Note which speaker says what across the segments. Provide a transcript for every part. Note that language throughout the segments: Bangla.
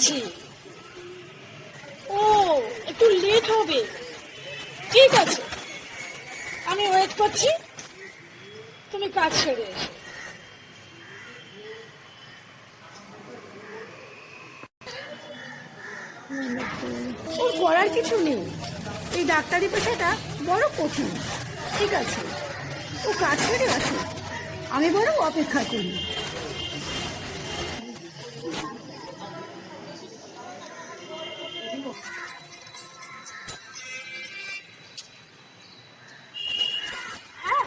Speaker 1: বুঝেছি। ও, একটু লেট হবে। ঠিক আছে, আমি ওয়েট করছি, তুমি কাজ সেরে এসো। ওর করার কিছু নেই, এই ডাক্তারি পেশাটা বড় কঠিন। ঠিক আছে, ও কাজ সেরে আসে, আমি বরং অপেক্ষা করি। হ্যাঁ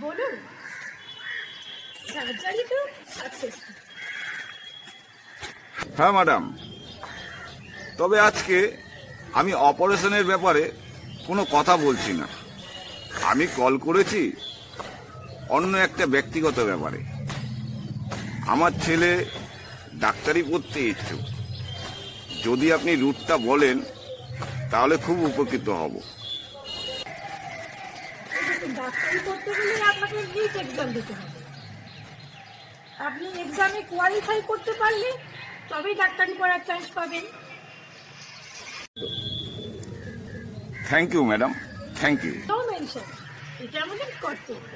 Speaker 1: বলুন, সার্জারি তো সাকসেসফুল।
Speaker 2: হ্যাঁ ম্যাডাম, তবে আজকে আমি অপারেশনের ব্যাপারে কোনো কথা বলছি না। আমি কল করেছি অন্য একটা ব্যক্তিগত ব্যাপারে। আমার ছেলে ডাক্তারি পড়তে ইচ্ছুক। যদি আপনি রুটটা বলেন তাহলে খুব উপকৃত হব।
Speaker 1: ডাক্তারি করতে গেলে আপনাকে নিট এক্সাম দিতে হবে। আপনি এক্সামে কোয়ালিফাই করতে পারলে তবেই ডাক্তারি পড়ার চান্স পাবেন।
Speaker 2: Thank you madam, thank you.
Speaker 1: No mention, এটা আমাদের কর্তব্য।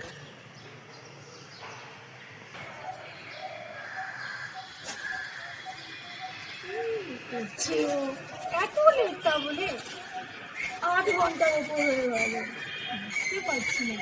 Speaker 1: এত লেট তাহলে 8 ঘন্টার উপর হয়ে গেল, বুঝতে পারছি না।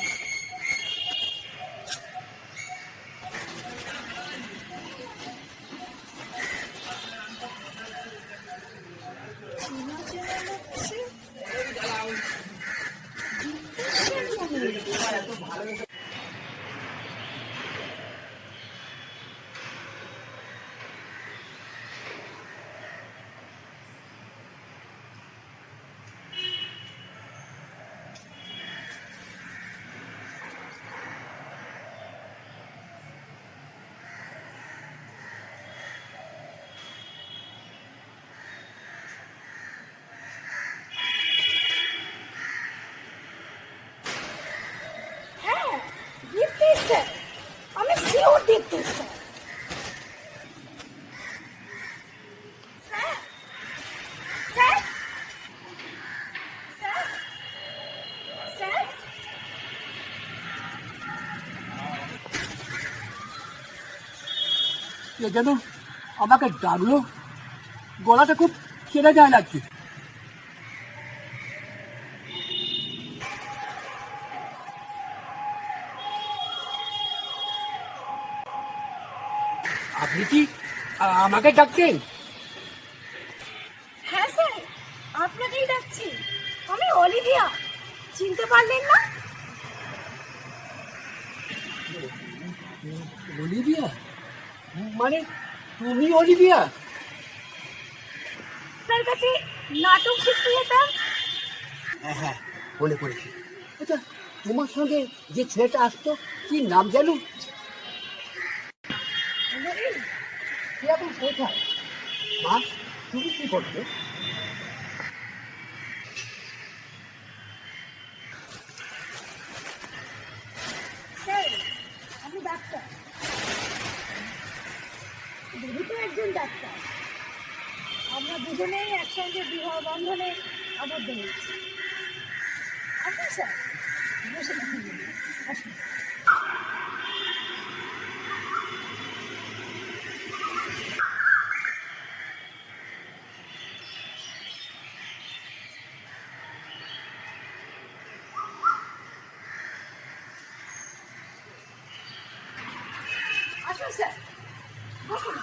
Speaker 1: আমি শিওর দেখতে স্যার।
Speaker 3: কে যেন আমাকে ডাকলো, গলাটা খুব চেনা যায় লাগছে। আপনি কি আমাকে ডাকছেন?
Speaker 1: হ্যাঁ স্যার, আপনাকেই ডাকছি। আমি অলিভিয়া, চিনতে পারলেন না?
Speaker 3: অলিভিয়া? মানে তুমি অলিভিয়া?
Speaker 1: আপনার কাছে নাটক শিখতে যেতাম।
Speaker 3: হ্যাঁ হ্যাঁ, মনে পড়েছি। আচ্ছা, তোমার সঙ্গে যে ছেলেটা আসতো, কি নাম জানো? সে এখন কোথায়? মা, তুমি কি করছো?
Speaker 1: স্যার, আমি ডাক্তার, দেবী তো একজন ডাক্তার। আমরা দুজনেই একসঙ্গে বিবাহ বন্ধনে আবদ্ধ হয়েছি। আসুন স্যার, বসে থাকুন। আসুন। আসুন স্যার, বসুন।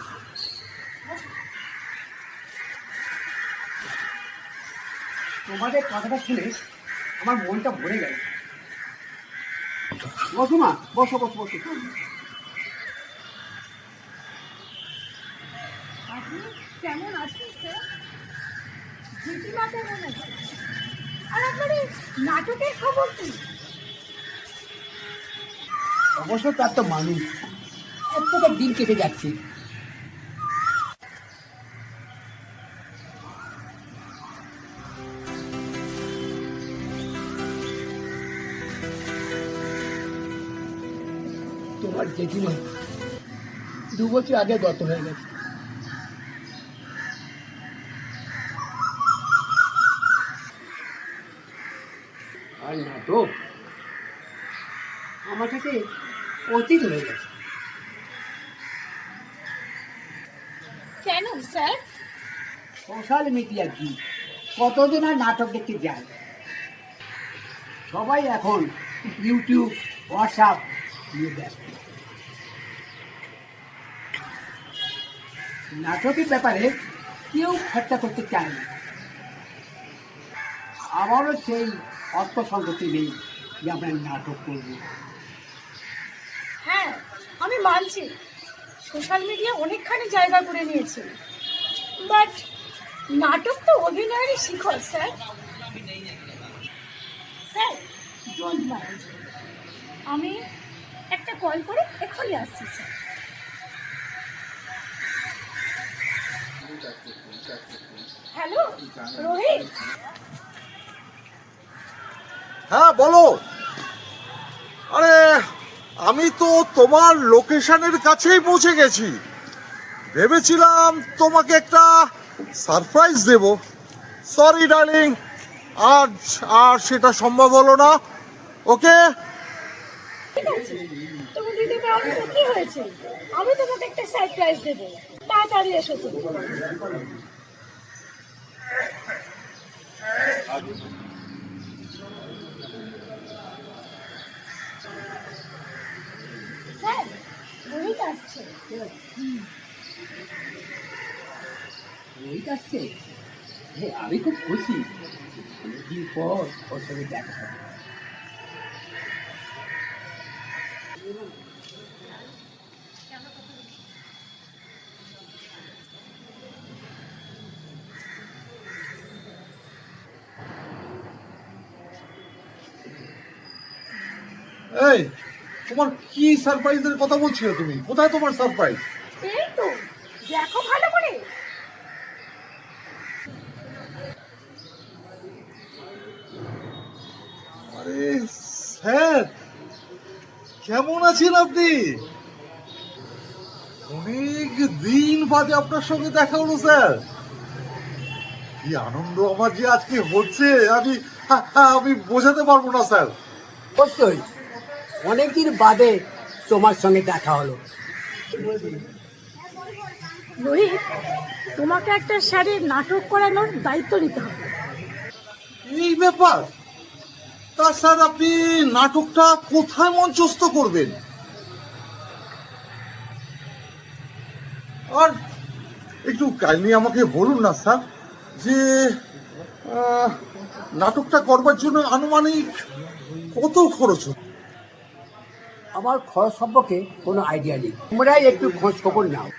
Speaker 3: তোমাদের কথাটা শুনে আমার মনটা ভরে গেল। বসো মা, বসো বসো বসো।
Speaker 1: আপনি কেমন আছেন স্যার? জিতিমা কেমন আছে? আর আপনার এই নাটকের খবর কি?
Speaker 3: অবশ্য তার তো মানুষ, এক প্রকার দিন কেটে যাচ্ছে। তোমার জেঠিমা 2 বছর আগে গত হয়ে গেছে। আর নাটক আমার কাছে অতীত হয়ে গেছে।
Speaker 1: কেন স্যার?
Speaker 3: সোশ্যাল মিডিয়া কি, কতজন আর নাটক দেখতে যায়? সবাই এখন ইউটিউব, হোয়াটসঅ্যাপ নিয়ে ব্যস্ত। নাটকের ব্যাপারে কেউ খরচা করতে চায় না। আমারও সেই অর্থ সংকটে নেই যে আমরা নাটক করব।
Speaker 1: হ্যাঁ, আমি মানছি সোশ্যাল মিডিয়া অনেকখানি জায়গা করে নিয়েছে, বাট নাটক তো অভিনয়েরই শিখর স্যার। স্যার ডোন্ট মাইন্ড, আমি একটা কল করে এখনই আসছি স্যার। হ্যালো রোহিত।
Speaker 4: হ্যাঁ বলো। আরে আমি তো তোমার লোকেশনের কাছেই পৌঁছে গেছি। ভেবেছিলাম তোমাকে একটা সারপ্রাইজ দেব। সরি ডার্লিং, আজ আর সেটা সম্ভব হলো না। ওকে,
Speaker 1: ঠিক আছে, তুমি দিতে পারো তো কি হয়েছে, আমি তোমাকে একটা সারপ্রাইজ দেবো। তাড়াতাড়ি এসো তুমি। স্যার রোহিত আসছে।
Speaker 3: রোহিত আসছে? হ্যাঁ, আমি খুব খুশি। অনেকদিন পর ওর সঙ্গে দেখা হবে।
Speaker 4: এই তোমার কি সারপ্রাইজের কথা বলছিলে তুমি? কোথায় তোমার সারপ্রাইজ?
Speaker 1: এই তো দেখো ভালো করে।
Speaker 4: আরে স্যার, কেমন আছেন আপনি? অনেক দিন বাদে আপনার সঙ্গে দেখা হলো স্যার। কি আনন্দ আমার যে আজকে হচ্ছে আমি বোঝাতে পারবো না স্যার।
Speaker 3: অবশ্যই অনেকদিন বাদে তোমার সঙ্গে দেখা হলো।
Speaker 1: রোহিত, তোমাকে একটা স্যারের নাটক করানোর দায়িত্ব নিতে হবে।
Speaker 4: এই ব্যাপার? তা স্যার আপনি নাটকটা কোথায় মঞ্চস্থ করবেন? আর একটু কাইন্ডলি আমাকে বলুন না স্যার, যে নাটকটা করবার জন্য আনুমানিক কত খরচ হবে?
Speaker 3: আমার খরচ সম্পর্কে কোনো আইডিয়া নেই, তোমরাই একটু খোঁজ খবর নাও।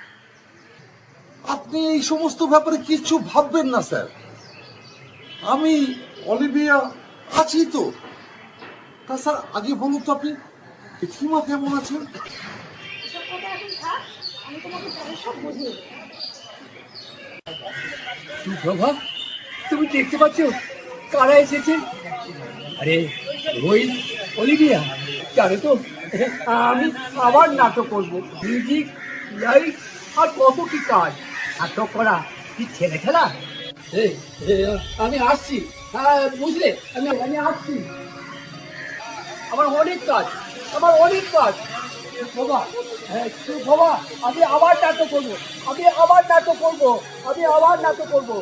Speaker 4: আপনি এই সমস্ত ব্যাপারে কিছু ভাববেন না স্যার। আমি অলিভিয়া আছি তো। তা স্যার আগে বলুন তো, আপনি জেঠিমা কেমন আছেন?
Speaker 1: এসব কথা এখন থাক, আমি তোমাকে পরে সব বুঝিয়ে দেবো।
Speaker 3: সুপ্রভা, তুমি দেখতে পাচ্ছ কারা এসেছে? আরে রোহিত, অলিভিয়া, জানো তো আমি আবার নাটক করবো। মিউজিক, লাইট আর কত কি কাজ। নাটক করা কি ছেলে খেলা? আমি আসছি, হ্যাঁ বুঝলে, আমি আসছি। আমার অনেক কাজ, আমার অনেক কাজ। বাবা, হ্যাঁ বাবা, আমি আবার নাটক করবো, আমি আবার নাটক করবো, আমি আবার নাটক করবো।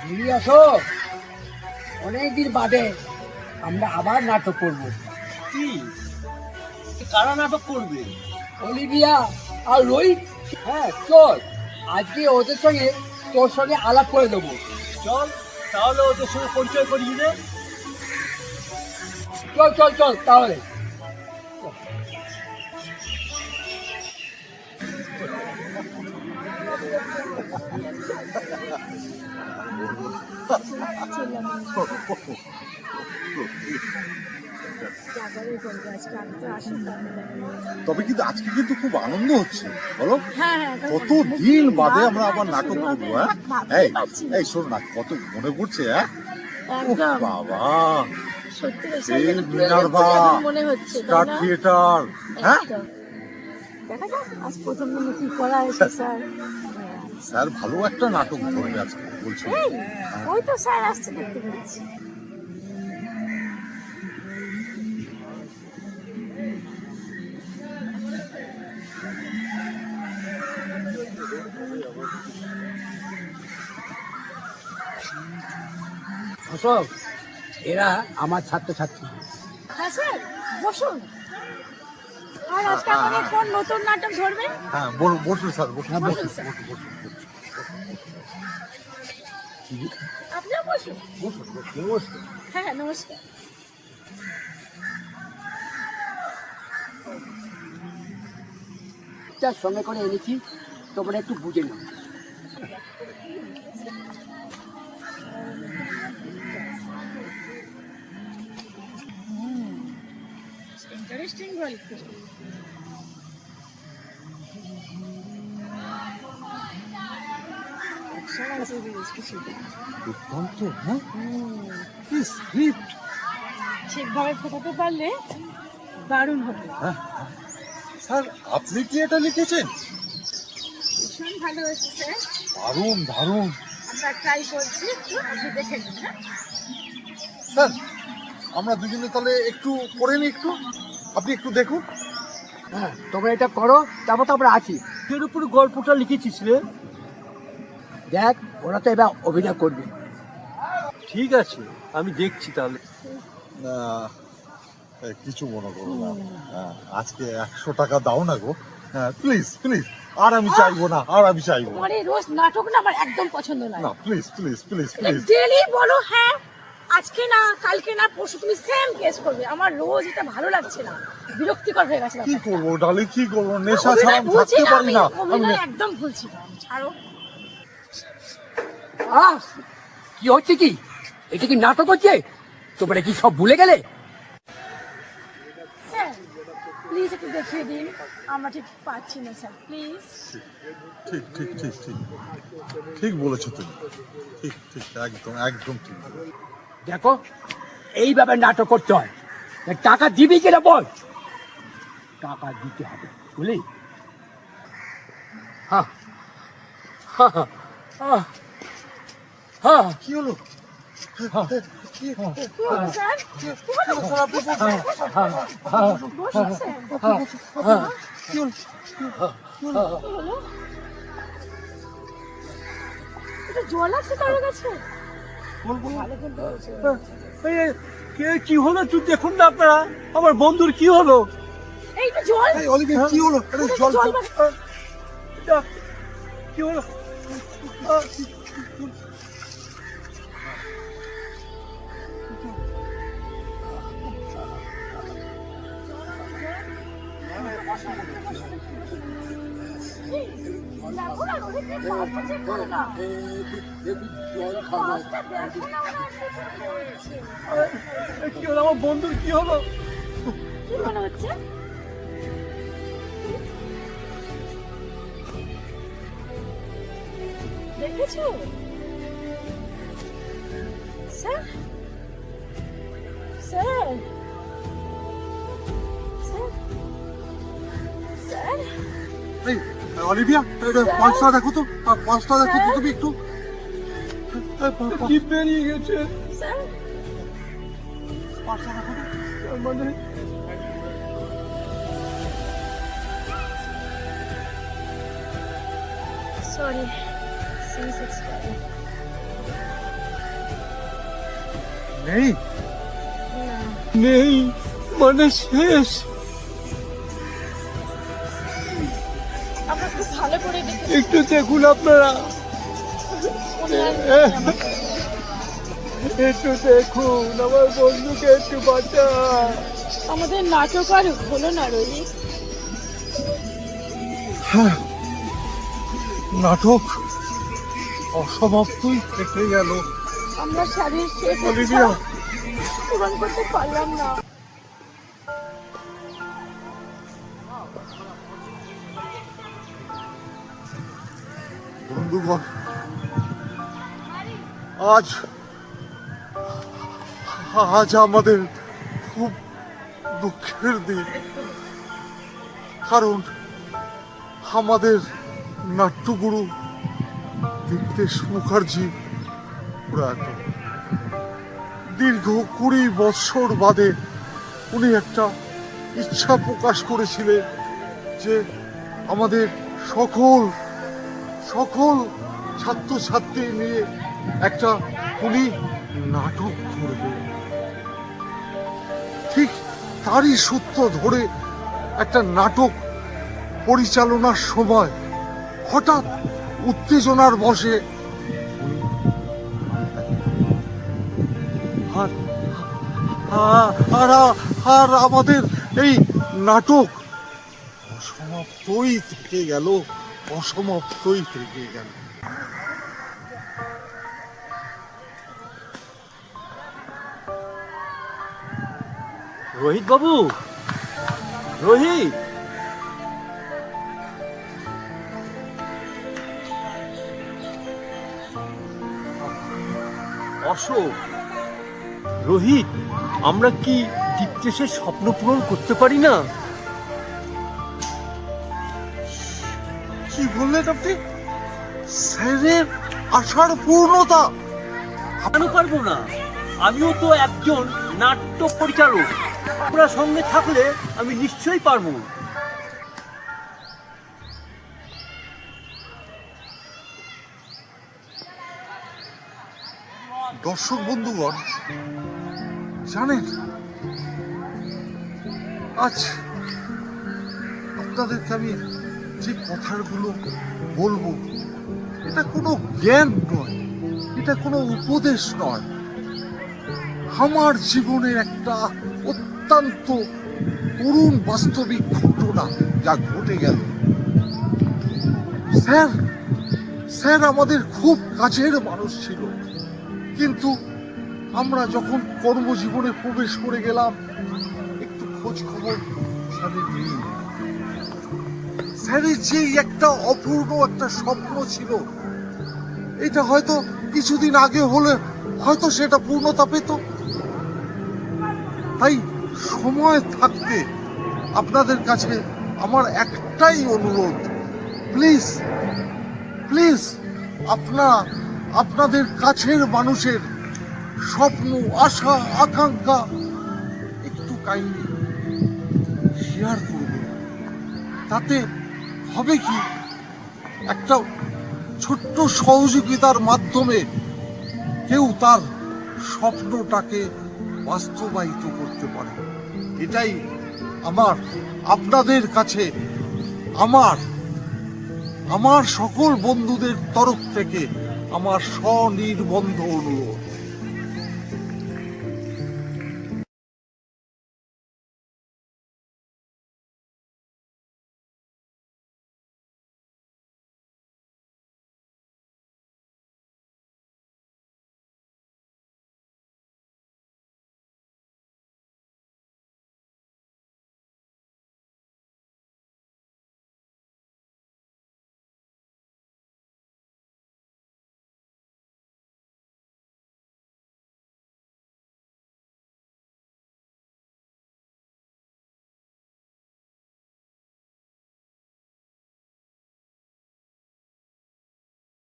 Speaker 3: বেরিয়ে আসো, অনেকদিন বাদে আমরা আবার নাটক করবো।
Speaker 5: কি কারা নাটক করবে?
Speaker 3: অলিভিয়া আর রোহিত। হ্যাঁ চল, আজকে ওদের সঙ্গে তোর সঙ্গে আলাপ করে দেবো।
Speaker 5: চল তাহলে ওদের সঙ্গে পরিচয় করিয়ে দে।
Speaker 3: চল চল চল তাহলে।
Speaker 4: তবে কিন্তু আজকে কিন্তু খুব আনন্দ হচ্ছে, বলো?
Speaker 1: হ্যাঁ হ্যাঁ,
Speaker 4: কত দিন বাদে আমরা আবার নাটক করবো। হ্যাঁ এই শোনো না, কত মনে পড়ছে। হ্যাঁ উফ,
Speaker 1: একদম
Speaker 4: বাবা,
Speaker 1: সত্যি
Speaker 4: এই মিনার্ভা,
Speaker 1: মনে হচ্ছে,
Speaker 4: স্টার থিয়েটার, হ্যাঁ
Speaker 1: দেখা যাক আজ প্রথম দিনে কি করা হয়েছে স্যার।
Speaker 4: স্যার ভালো একটা নাটক করবে আজকে বলছি।
Speaker 1: এই ওই তো স্যার আসছে, দেখতে পেয়েছি।
Speaker 3: অশোক, এরা আমার ছাত্রছাত্রী।
Speaker 1: হ্যাঁ স্যার, বসুন। আর আজকে আমাদের কোন নতুন নাটক ধরবে?
Speaker 4: হ্যাঁ বসুন স্যার, বসুন
Speaker 1: বসুন স্যার। আপনিও বসুন। হ্যাঁ নমস্কার।
Speaker 3: তার সঙ্গে করে এনেছি, তোমরা একটু বুঝে নাও।
Speaker 1: ইন্টারেস্টিং গল্প। অ্যাকশন আছে বেশ কিছুটা।
Speaker 4: দুর্দান্ত, হ্যাঁ কি স্ক্রিপ্ট।
Speaker 1: ঠিকভাবে ফোটাতে পারলে দারুণ হবে।
Speaker 4: স্যার আপনি কি এটা লিখেছেন?
Speaker 1: ভীষণ ভালো হচ্ছে স্যার।
Speaker 4: দারুণ দারুণ।
Speaker 1: আমরা ট্রাই করছি, একটু আপনি দেখে নিন। হ্যাঁ
Speaker 4: স্যার আমরা দুজনে তাহলে একটু করে নিই, একটু আপনি একটু দেখুন।
Speaker 3: হ্যাঁ, তোমরা এটা করো, তারপর তো আমরা আছি।
Speaker 5: এর উপরে গল্পটা লিখেছিস রে?
Speaker 3: দেখ, ওরা তো এবার অভিনয় করবে।
Speaker 5: ঠিক আছে, আমি দেখছি তাহলে।
Speaker 4: না কিছু মনে করো না, আজকে 100 টাকা দাও না গো, প্লিজ প্লিজ। আর আমি চাইবো না, আর আমি চাইবো
Speaker 1: তোমার এই রোজ নাটক না আমার একদম পছন্দ নয়।
Speaker 4: না, please please please please.
Speaker 1: Daily বলো হ্যাঁ, আজকে না কালকে না পরশু তুমি সেম কেস করবে। আমার রোজ এটা ভালো লাগছে না, বিরক্তিকর হয়ে গেছে।
Speaker 4: কি করবো ডালি, কি করবো, নেশা ছাড়া আমি
Speaker 1: ভুলছি
Speaker 4: থাকতে
Speaker 1: না,
Speaker 4: পারি না।
Speaker 1: অভিনয় একদম ভুলছি না, ছাড়ো।
Speaker 3: কি হচ্ছে কি? এটা কি নাটক হচ্ছে? তোমরা কি সব ভুলে গেলে?
Speaker 1: স্যার প্লিজ একটু দেখিয়ে দিন, আমরা ঠিক পাচ্ছি না স্যার, প্লিজ।
Speaker 4: ঠিক ঠিক ঠিক ঠিক ঠিক বলেছো তুমি, ঠিক ঠিক একদম একদম ঠিক।
Speaker 3: দেখো, এইভাবে নাটক করতে হয়। টাকা দিবি কিনা বল? টাকা দিতে হবে, বুঝলি? হ্যাঁ হ্যাঁ হ্যাঁ হ্যাঁ।
Speaker 4: কি হলো?
Speaker 1: কি হলো স্যার? কি হলো? বসুন স্যার।
Speaker 4: কি হলো?
Speaker 1: কি হলো? এটা জল আছে কারো কাছে? ভালো কিন্তু হয়েছে।
Speaker 5: কি হলো একটু দেখুন না আপনারা, আমার বন্ধুর কি হলো?
Speaker 1: এই তো জল।
Speaker 4: এই অলিভিয়া, কি হলো? আরে জল
Speaker 1: জল
Speaker 5: কি হলো?
Speaker 1: দেখো না, ওদিকে পাশটা চেক করো না। পাশটা দেখো না, ওরা
Speaker 5: কি হলো আমার বন্ধুর, কি হলো?
Speaker 1: কি মনে হচ্ছে? দেখেছো স্যার? স্যার স্যার স্যার
Speaker 4: এই অলিভিয়া, এটা পাঁচটা দেখো তো, পাঁচটা দেখো তো তুমি একটু।
Speaker 5: কি বেরিয়ে গেছে?
Speaker 1: স্যার
Speaker 4: পাঁচটা দেখো তো।
Speaker 5: মানে
Speaker 1: সরি, সিন্স এক্সপায়ার্ড।
Speaker 4: নেই
Speaker 5: নেই মানে শেষ।
Speaker 1: আমরা খুব ভালো করে দেখে
Speaker 5: একটু দেখুন আপনারা, একটু দেখুন আমার বন্ধুকে, একটু বাঁচা।
Speaker 1: আমাদের নাটক আর হলো না রোহিত।
Speaker 4: নাটক অসমাপ্তই থেকে গেল।
Speaker 1: আমরা শাড়ির শেষ
Speaker 4: অলিভিয়া,
Speaker 1: ইচ্ছা পূরণ করতে পারলাম না।
Speaker 4: বন্ধুগণ, আজ আজ আমাদের খুব দুঃখের দিন, কারণ আমাদের নাট্যগুরু দীপ্তেশ মুখার্জি প্রয়াত। দীর্ঘ 20 বৎসর বাদে উনি একটা ইচ্ছা প্রকাশ করেছিলেন যে আমাদের সকল ছাত্রছাত্রী নিয়ে একটা উনি নাটক করবে। ঠিক তারই সূত্র ধরে একটা নাটক পরিচালনার সময় হঠাৎ উত্তেজনার বশে আর আমাদের এই নাটক অসমাপ্তই থেকে গেল।
Speaker 5: রোহিত বাবু, রোহিত, অশোক, রোহিত, আমরা কি দীপ্তেশের স্বপ্ন পূরণ করতে পারি না?
Speaker 4: কি বললেন আপনি? স্যারের আশার পূর্ণতা?
Speaker 5: কেন পারবো না? আমিও তো একজন নাট্য পরিচালক। আপনার সঙ্গে থাকলে আমি নিশ্চয়ই পারবো।
Speaker 4: দর্শক বন্ধুগণ, জানেন আজ আপনাদেরকে আমি যে কথাগুলো বলবো, এটা কোনো জ্ঞান নয়, এটা কোনো উপদেশ নয়, আমার জীবনের একটা অত্যন্ত করুণ বাস্তবিক ঘটনা যা ঘটে গেল। স্যার আমাদের খুব কাছের মানুষ ছিল, কিন্তু আমরা যখন কর্মজীবনে প্রবেশ করে গেলাম একটু খোঁজ খবর স্যারের নেই। স্যারের যে একটা অপূর্ণ একটা স্বপ্ন ছিল, এটা হয়তো কিছুদিন আগে হলে হয়তো সেটা পূর্ণতা পেত। তাই সময় থাকতে আপনাদের কাছে আমার একটাই অনুরোধ, প্লিজ আপনাদের কাছের মানুষের স্বপ্ন, আশা, আকাঙ্ক্ষা একটু কাইন্ডলি শেয়ার করবেন। তাতে হবে কি, একটা ছোট্ট সহযোগিতার মাধ্যমে কেউ তার স্বপ্নটাকে বাস্তবায়িত করতে পারে। এটাই আমার আপনাদের কাছে আমার সকল বন্ধুদের তরফ থেকে আমার স্বনির্বন্ধ অনুরোধ।